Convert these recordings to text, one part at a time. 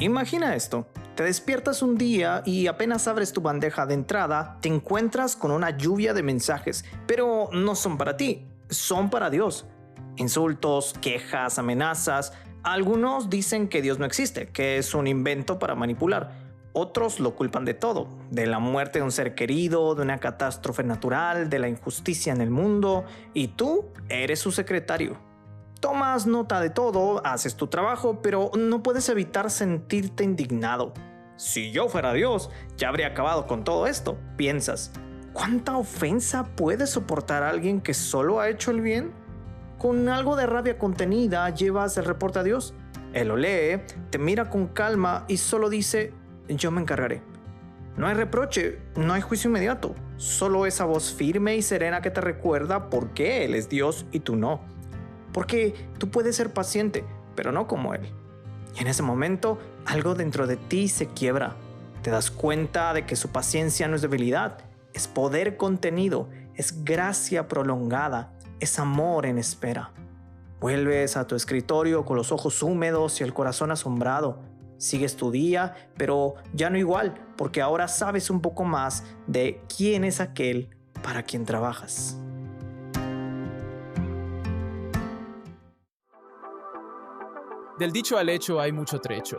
Imagina esto, te despiertas un día y apenas abres tu bandeja de entrada, te encuentras con una lluvia de mensajes, pero no son para ti, son para Dios. Insultos, quejas, amenazas. Algunos dicen que Dios no existe, que es un invento para manipular. Otros lo culpan de todo, de la muerte de un ser querido, de una catástrofe natural, de la injusticia en el mundo, y tú eres su secretario. Tomas nota de todo, haces tu trabajo, pero no puedes evitar sentirte indignado. Si yo fuera Dios, ya habría acabado con todo esto, piensas. ¿Cuánta ofensa puede soportar alguien que solo ha hecho el bien? Con algo de rabia contenida llevas el reporte a Dios. Él lo lee, te mira con calma y solo dice, yo me encargaré. No hay reproche, no hay juicio inmediato, solo esa voz firme y serena que te recuerda por qué Él es Dios y tú no. Porque tú puedes ser paciente, pero no como Él. Y en ese momento, algo dentro de ti se quiebra. Te das cuenta de que su paciencia no es debilidad, es poder contenido, es gracia prolongada, es amor en espera. Vuelves a tu escritorio con los ojos húmedos y el corazón asombrado. Sigues tu día, pero ya no igual, porque ahora sabes un poco más de quién es aquel para quien trabajas. Del dicho al hecho hay mucho trecho.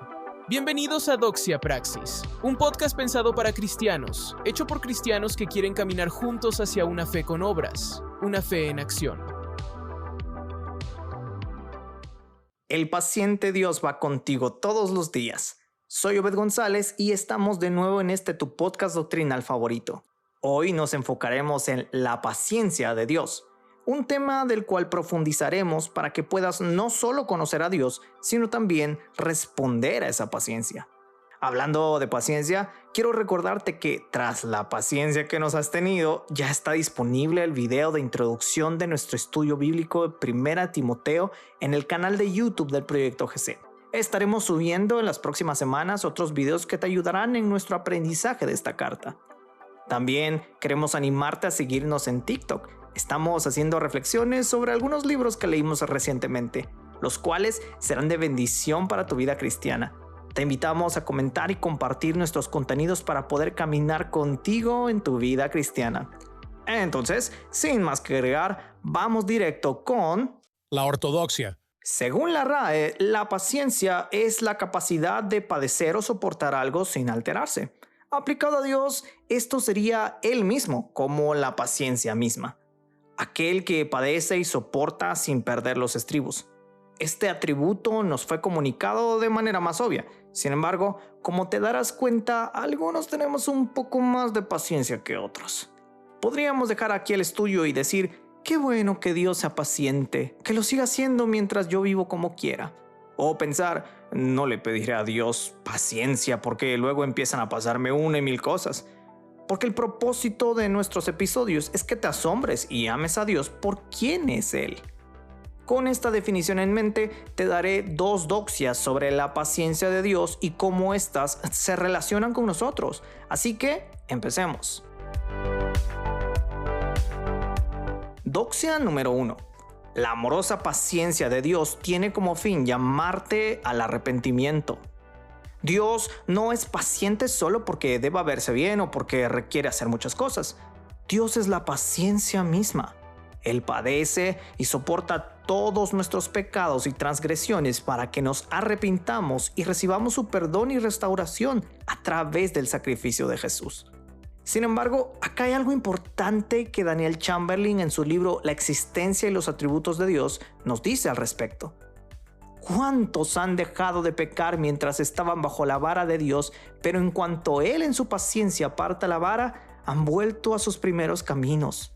Bienvenidos a Doxia Praxis, un podcast pensado para cristianos, hecho por cristianos que quieren caminar juntos hacia una fe con obras, una fe en acción. El paciente Dios va contigo todos los días. Soy Obed González y estamos de nuevo en este tu podcast doctrinal favorito. Hoy nos enfocaremos en la paciencia de Dios. Un tema del cual profundizaremos para que puedas no solo conocer a Dios, sino también responder a esa paciencia. Hablando de paciencia, quiero recordarte que tras la paciencia que nos has tenido, ya está disponible el video de introducción de nuestro estudio bíblico de 1 Timoteo en el canal de YouTube del Proyecto GC. Estaremos subiendo en las próximas semanas otros videos que te ayudarán en nuestro aprendizaje de esta carta. También queremos animarte a seguirnos en TikTok. Estamos haciendo reflexiones sobre algunos libros que leímos recientemente, los cuales serán de bendición para tu vida cristiana. Te invitamos a comentar y compartir nuestros contenidos para poder caminar contigo en tu vida cristiana. Entonces, sin más que agregar, vamos directo con la ortodoxia. Según la RAE, la paciencia es la capacidad de padecer o soportar algo sin alterarse. Aplicado a Dios, esto sería Él mismo, como la paciencia misma. Aquel que padece y soporta sin perder los estribos. Este atributo nos fue comunicado de manera más obvia. Sin embargo, como te darás cuenta, algunos tenemos un poco más de paciencia que otros. Podríamos dejar aquí el estudio y decir, qué bueno que Dios sea paciente, que lo siga haciendo mientras yo vivo como quiera. O pensar, no le pediré a Dios paciencia porque luego empiezan a pasarme una y mil cosas. Porque el propósito de nuestros episodios es que te asombres y ames a Dios por quién es Él. Con esta definición en mente, te daré 2 doxias sobre la paciencia de Dios y cómo éstas se relacionan con nosotros. Así que, empecemos. Doxia número 1. La amorosa paciencia de Dios tiene como fin llamarte al arrepentimiento. Dios no es paciente solo porque deba verse bien o porque requiere hacer muchas cosas. Dios es la paciencia misma. Él padece y soporta todos nuestros pecados y transgresiones para que nos arrepintamos y recibamos su perdón y restauración a través del sacrificio de Jesús. Sin embargo, acá hay algo importante que Daniel Chamberlain en su libro La existencia y los atributos de Dios nos dice al respecto. ¿Cuántos han dejado de pecar mientras estaban bajo la vara de Dios, pero en cuanto Él en su paciencia aparta la vara, han vuelto a sus primeros caminos?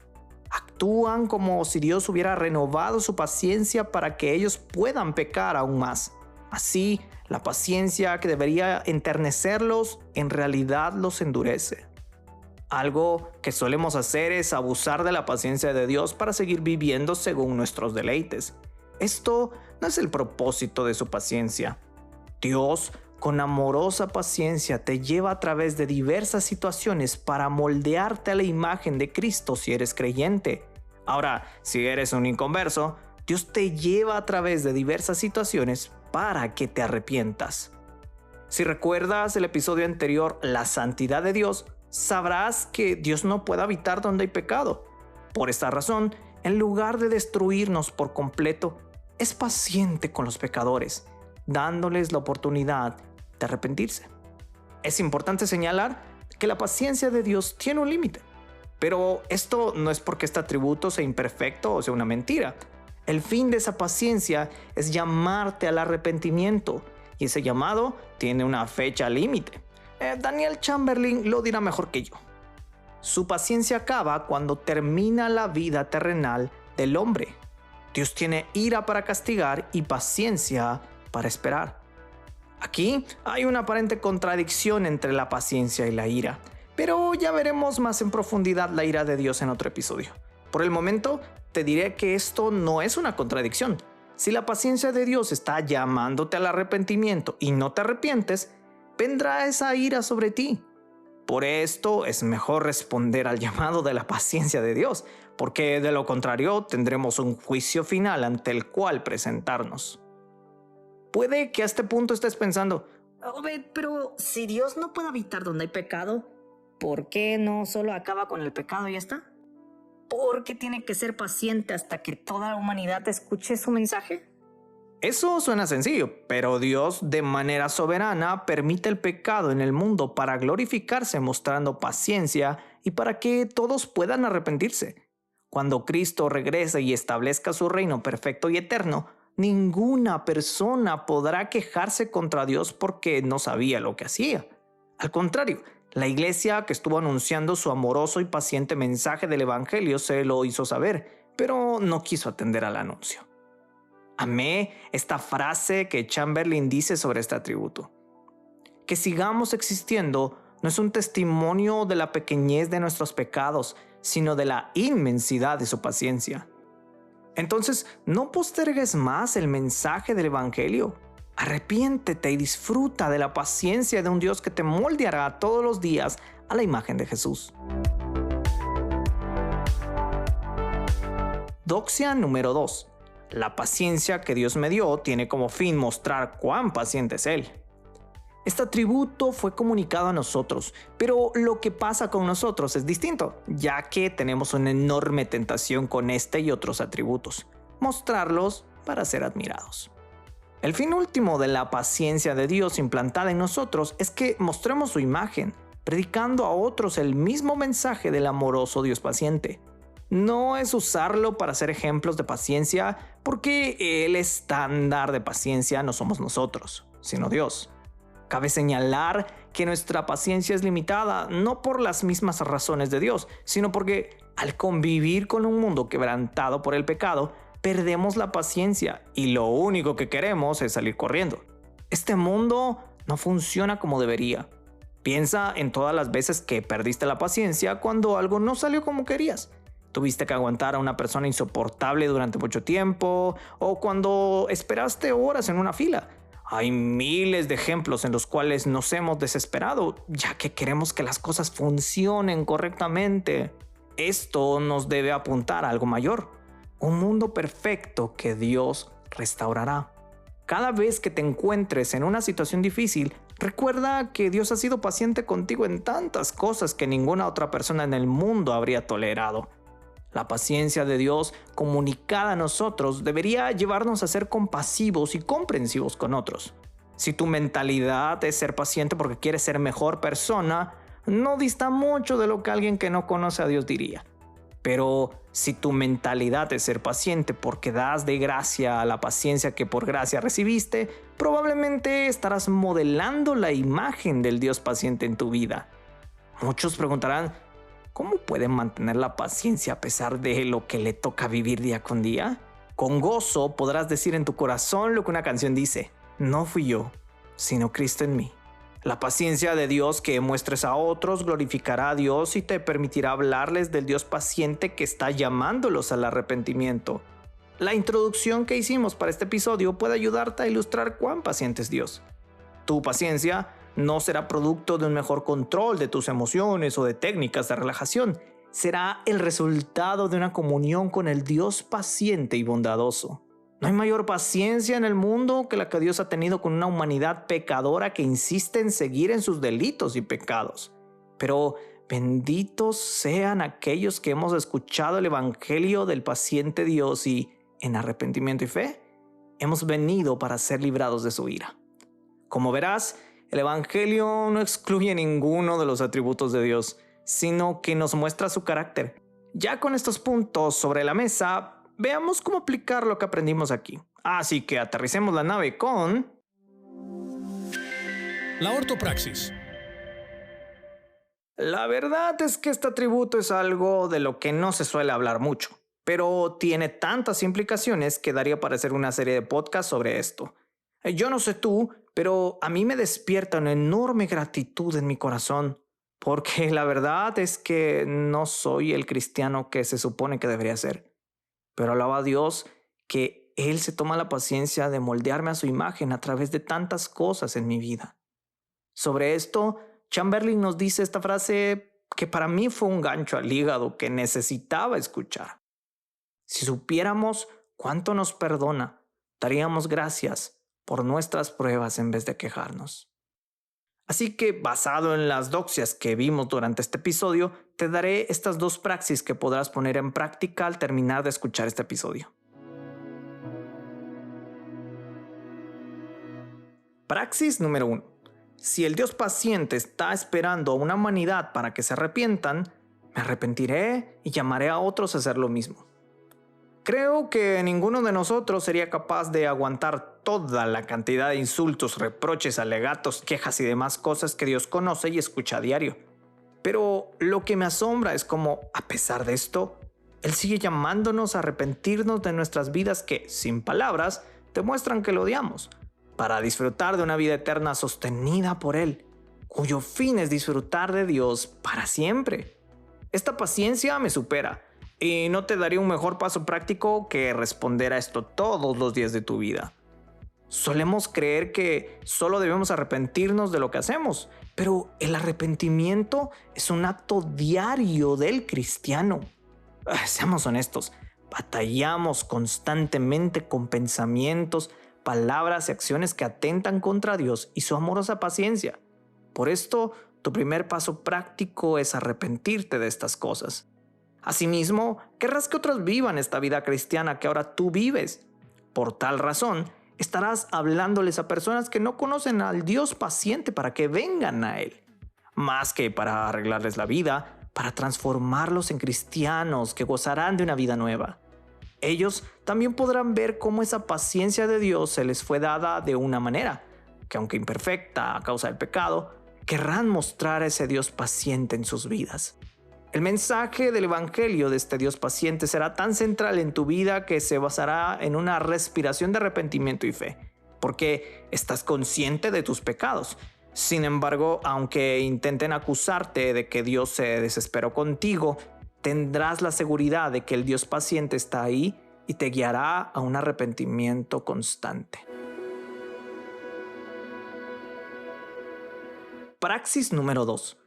Actúan como si Dios hubiera renovado su paciencia para que ellos puedan pecar aún más. Así, la paciencia que debería enternecerlos, en realidad los endurece. Algo que solemos hacer es abusar de la paciencia de Dios para seguir viviendo según nuestros deleites. Esto no es el propósito de su paciencia. Dios, con amorosa paciencia, te lleva a través de diversas situaciones para moldearte a la imagen de Cristo si eres creyente. Ahora, si eres un inconverso, Dios te lleva a través de diversas situaciones para que te arrepientas. Si recuerdas el episodio anterior, la santidad de Dios, sabrás que Dios no puede habitar donde hay pecado. Por esta razón, en lugar de destruirnos por completo, es paciente con los pecadores, dándoles la oportunidad de arrepentirse. Es importante señalar que la paciencia de Dios tiene un límite, pero esto no es porque este atributo sea imperfecto o sea una mentira. El fin de esa paciencia es llamarte al arrepentimiento, y ese llamado tiene una fecha límite. Daniel Chamberlain lo dirá mejor que yo. Su paciencia acaba cuando termina la vida terrenal del hombre. Dios tiene ira para castigar y paciencia para esperar. Aquí hay una aparente contradicción entre la paciencia y la ira, pero ya veremos más en profundidad la ira de Dios en otro episodio. Por el momento, te diré que esto no es una contradicción. Si la paciencia de Dios está llamándote al arrepentimiento y no te arrepientes, vendrá esa ira sobre ti. Por esto es mejor responder al llamado de la paciencia de Dios, porque de lo contrario tendremos un juicio final ante el cual presentarnos. Puede que a este punto estés pensando, Obed, pero si Dios no puede habitar donde hay pecado, ¿por qué no solo acaba con el pecado y ya está? ¿Por qué tiene que ser paciente hasta que toda la humanidad escuche su mensaje? eso suena sencillo, pero Dios de manera soberana permite el pecado en el mundo para glorificarse mostrando paciencia y para que todos puedan arrepentirse. Cuando Cristo regrese y establezca su reino perfecto y eterno, ninguna persona podrá quejarse contra Dios porque no sabía lo que hacía. Al contrario, la iglesia que estuvo anunciando su amoroso y paciente mensaje del evangelio se lo hizo saber, pero no quiso atender al anuncio. Amé esta frase que Chamberlain dice sobre este atributo. Que sigamos existiendo no es un testimonio de la pequeñez de nuestros pecados, sino de la inmensidad de su paciencia. Entonces, no postergues más el mensaje del evangelio. Arrepiéntete y disfruta de la paciencia de un Dios que te moldeará todos los días a la imagen de Jesús. Doxia número 2. La paciencia que Dios me dio tiene como fin mostrar cuán paciente es Él. Este atributo fue comunicado a nosotros, pero lo que pasa con nosotros es distinto, ya que tenemos una enorme tentación con este y otros atributos, mostrarlos para ser admirados. El fin último de la paciencia de Dios implantada en nosotros es que mostremos su imagen, predicando a otros el mismo mensaje del amoroso Dios paciente. No es usarlo para ser ejemplos de paciencia, porque el estándar de paciencia no somos nosotros, sino Dios. Cabe señalar que nuestra paciencia es limitada no por las mismas razones de Dios, sino porque al convivir con un mundo quebrantado por el pecado, perdemos la paciencia y lo único que queremos es salir corriendo. Este mundo no funciona como debería. Piensa en todas las veces que perdiste la paciencia cuando algo no salió como querías. Tuviste que aguantar a una persona insoportable durante mucho tiempo o cuando esperaste horas en una fila. Hay miles de ejemplos en los cuales nos hemos desesperado, ya que queremos que las cosas funcionen correctamente. Esto nos debe apuntar a algo mayor, un mundo perfecto que Dios restaurará. Cada vez que te encuentres en una situación difícil, recuerda que Dios ha sido paciente contigo en tantas cosas que ninguna otra persona en el mundo habría tolerado. La paciencia de Dios comunicada a nosotros debería llevarnos a ser compasivos y comprensivos con otros. Si tu mentalidad es ser paciente porque quieres ser mejor persona, no dista mucho de lo que alguien que no conoce a Dios diría. Pero si tu mentalidad es ser paciente porque das de gracia a la paciencia que por gracia recibiste, probablemente estarás modelando la imagen del Dios paciente en tu vida. Muchos preguntarán, ¿cómo pueden mantener la paciencia a pesar de lo que le toca vivir día con día? Con gozo podrás decir en tu corazón lo que una canción dice: no fui yo, sino Cristo en mí. La paciencia de Dios que muestres a otros glorificará a Dios y te permitirá hablarles del Dios paciente que está llamándolos al arrepentimiento. La introducción que hicimos para este episodio puede ayudarte a ilustrar cuán paciente es Dios. Tu paciencia no será producto de un mejor control de tus emociones o de técnicas de relajación. Será el resultado de una comunión con el Dios paciente y bondadoso. No hay mayor paciencia en el mundo que la que Dios ha tenido con una humanidad pecadora que insiste en seguir en sus delitos y pecados. Pero benditos sean aquellos que hemos escuchado el evangelio del paciente Dios y, en arrepentimiento y fe, hemos venido para ser librados de su ira. Como verás, el evangelio no excluye ninguno de los atributos de Dios, sino que nos muestra su carácter. Ya con estos puntos sobre la mesa, veamos cómo aplicar lo que aprendimos aquí. Así que aterricemos la nave con la ortopraxis. La verdad es que este atributo es algo de lo que no se suele hablar mucho, pero tiene tantas implicaciones que daría para hacer una serie de podcasts sobre esto. Yo no sé tú, pero a mí me despierta una enorme gratitud en mi corazón, porque la verdad es que no soy el cristiano que se supone que debería ser. Pero alaba a Dios que Él se toma la paciencia de moldearme a su imagen a través de tantas cosas en mi vida. Sobre esto, Chamberlain nos dice esta frase que para mí fue un gancho al hígado que necesitaba escuchar. Si supiéramos cuánto nos perdona, daríamos gracias por nuestras pruebas en vez de quejarnos. Así que, basado en las doxias que vimos durante este episodio, te daré estas dos praxis que podrás poner en práctica al terminar de escuchar este episodio. Praxis número 1. Si el Dios paciente está esperando a una humanidad para que se arrepientan, me arrepentiré y llamaré a otros a hacer lo mismo. Creo que ninguno de nosotros sería capaz de aguantar toda la cantidad de insultos, reproches, alegatos, quejas y demás cosas que Dios conoce y escucha a diario. Pero lo que me asombra es cómo, a pesar de esto, Él sigue llamándonos a arrepentirnos de nuestras vidas que, sin palabras, demuestran que lo odiamos, para disfrutar de una vida eterna sostenida por Él, cuyo fin es disfrutar de Dios para siempre. Esta paciencia me supera. Y no te daría un mejor paso práctico que responder a esto todos los días de tu vida. Solemos creer que solo debemos arrepentirnos de lo que hacemos, pero el arrepentimiento es un acto diario del cristiano. Seamos honestos, batallamos constantemente con pensamientos, palabras y acciones que atentan contra Dios y su amorosa paciencia. Por esto, tu primer paso práctico es arrepentirte de estas cosas. Asimismo, querrás que otros vivan esta vida cristiana que ahora tú vives. Por tal razón, estarás hablándoles a personas que no conocen al Dios paciente para que vengan a Él. Más que para arreglarles la vida, para transformarlos en cristianos que gozarán de una vida nueva. Ellos también podrán ver cómo esa paciencia de Dios se les fue dada de una manera, que aunque imperfecta a causa del pecado, querrán mostrar a ese Dios paciente en sus vidas. El mensaje del evangelio de este Dios paciente será tan central en tu vida que se basará en una respiración de arrepentimiento y fe, porque estás consciente de tus pecados. Sin embargo, aunque intenten acusarte de que Dios se desesperó contigo, tendrás la seguridad de que el Dios paciente está ahí y te guiará a un arrepentimiento constante. Praxis número 2.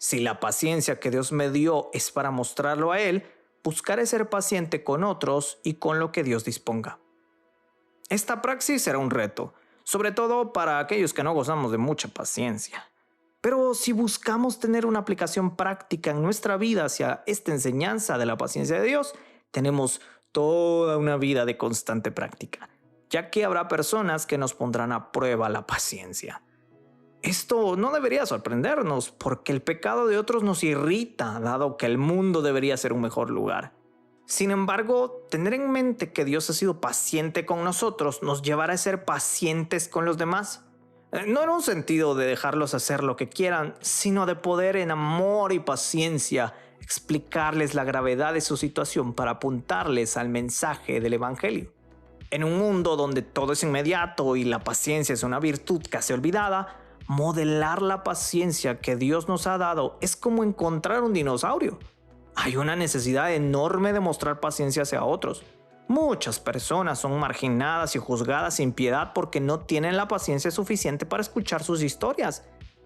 Si la paciencia que Dios me dio es para mostrarlo a Él, buscaré ser paciente con otros y con lo que Dios disponga. Esta praxis será un reto, sobre todo para aquellos que no gozamos de mucha paciencia. Pero si buscamos tener una aplicación práctica en nuestra vida hacia esta enseñanza de la paciencia de Dios, tenemos toda una vida de constante práctica, ya que habrá personas que nos pondrán a prueba la paciencia. Esto no debería sorprendernos porque el pecado de otros nos irrita, dado que el mundo debería ser un mejor lugar. Sin embargo, tener en mente que Dios ha sido paciente con nosotros nos llevará a ser pacientes con los demás. No en un sentido de dejarlos hacer lo que quieran, sino de poder en amor y paciencia explicarles la gravedad de su situación para apuntarles al mensaje del evangelio. En un mundo donde todo es inmediato y la paciencia es una virtud casi olvidada, modelar la paciencia que Dios nos ha dado es como encontrar un dinosaurio. Hay una necesidad enorme de mostrar paciencia hacia otros. Muchas personas son marginadas y juzgadas sin piedad porque no tienen la paciencia suficiente para escuchar sus historias.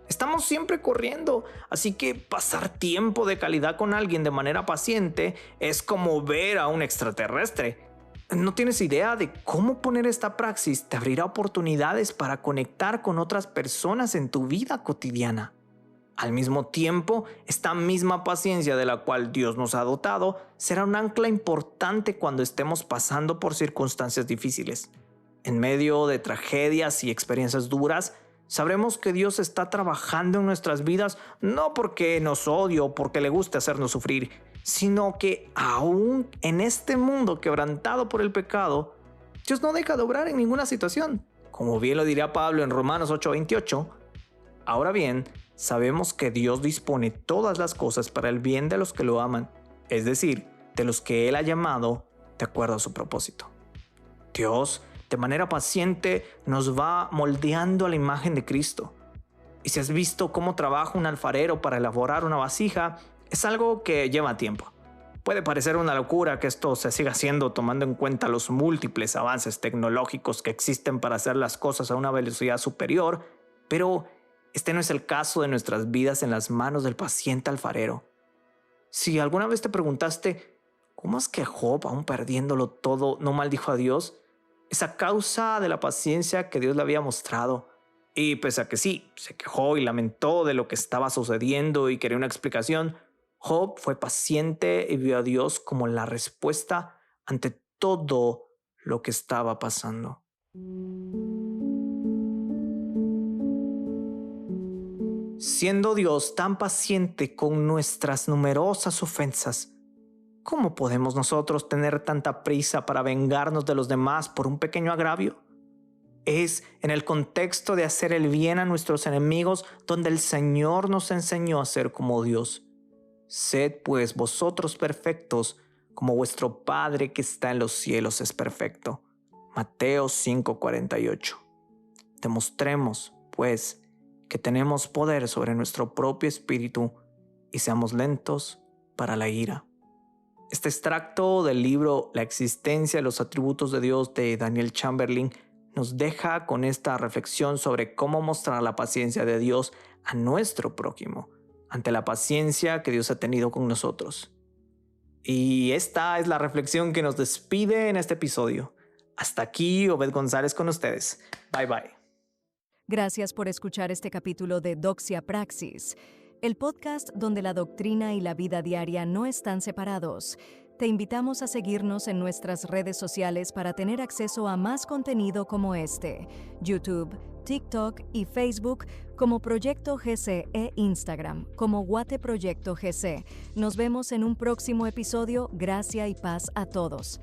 Estamos siempre corriendo, así que pasar tiempo de calidad con alguien de manera paciente es como ver a un extraterrestre. No tienes idea de cómo poner esta praxis te abrirá oportunidades para conectar con otras personas en tu vida cotidiana. Al mismo tiempo, esta misma paciencia de la cual Dios nos ha dotado será un ancla importante cuando estemos pasando por circunstancias difíciles. En medio de tragedias y experiencias duras, sabremos que Dios está trabajando en nuestras vidas no porque nos odie o porque le guste hacernos sufrir, sino que aún en este mundo quebrantado por el pecado, Dios no deja de obrar en ninguna situación. Como bien lo dirá Pablo en Romanos 8:28, ahora bien, sabemos que Dios dispone todas las cosas para el bien de los que lo aman, es decir, de los que Él ha llamado de acuerdo a su propósito. Dios, de manera paciente, nos va moldeando a la imagen de Cristo. Y si has visto cómo trabaja un alfarero para elaborar una vasija, es algo que lleva tiempo. Puede parecer una locura que esto se siga haciendo tomando en cuenta los múltiples avances tecnológicos que existen para hacer las cosas a una velocidad superior, pero este no es el caso de nuestras vidas en las manos del paciente alfarero. Si alguna vez te preguntaste, ¿cómo es que Job, aún perdiéndolo todo, no maldijo a Dios? Es a causa de la paciencia que Dios le había mostrado. Y pese a que sí, se quejó y lamentó de lo que estaba sucediendo y quería una explicación, Job fue paciente y vio a Dios como la respuesta ante todo lo que estaba pasando. Siendo Dios tan paciente con nuestras numerosas ofensas, ¿cómo podemos nosotros tener tanta prisa para vengarnos de los demás por un pequeño agravio? Es en el contexto de hacer el bien a nuestros enemigos donde el Señor nos enseñó a ser como Dios. Sed pues vosotros perfectos, como vuestro Padre que está en los cielos es perfecto. Mateo 5:48. Demostremos, pues, que tenemos poder sobre nuestro propio espíritu y seamos lentos para la ira. Este extracto del libro La existencia de los atributos de Dios de Daniel Chamberlain nos deja con esta reflexión sobre cómo mostrar la paciencia de Dios a nuestro prójimo ante la paciencia que Dios ha tenido con nosotros. Y esta es la reflexión que nos despide en este episodio. Hasta aquí, Obed González con ustedes. Bye bye. Gracias por escuchar este capítulo de Doxia Praxis, el podcast donde la doctrina y la vida diaria no están separados. Te invitamos a seguirnos en nuestras redes sociales para tener acceso a más contenido como este: YouTube, TikTok y Facebook como Proyecto GC e Instagram como Guate Proyecto GC. Nos vemos en un próximo episodio. Gracia y paz a todos.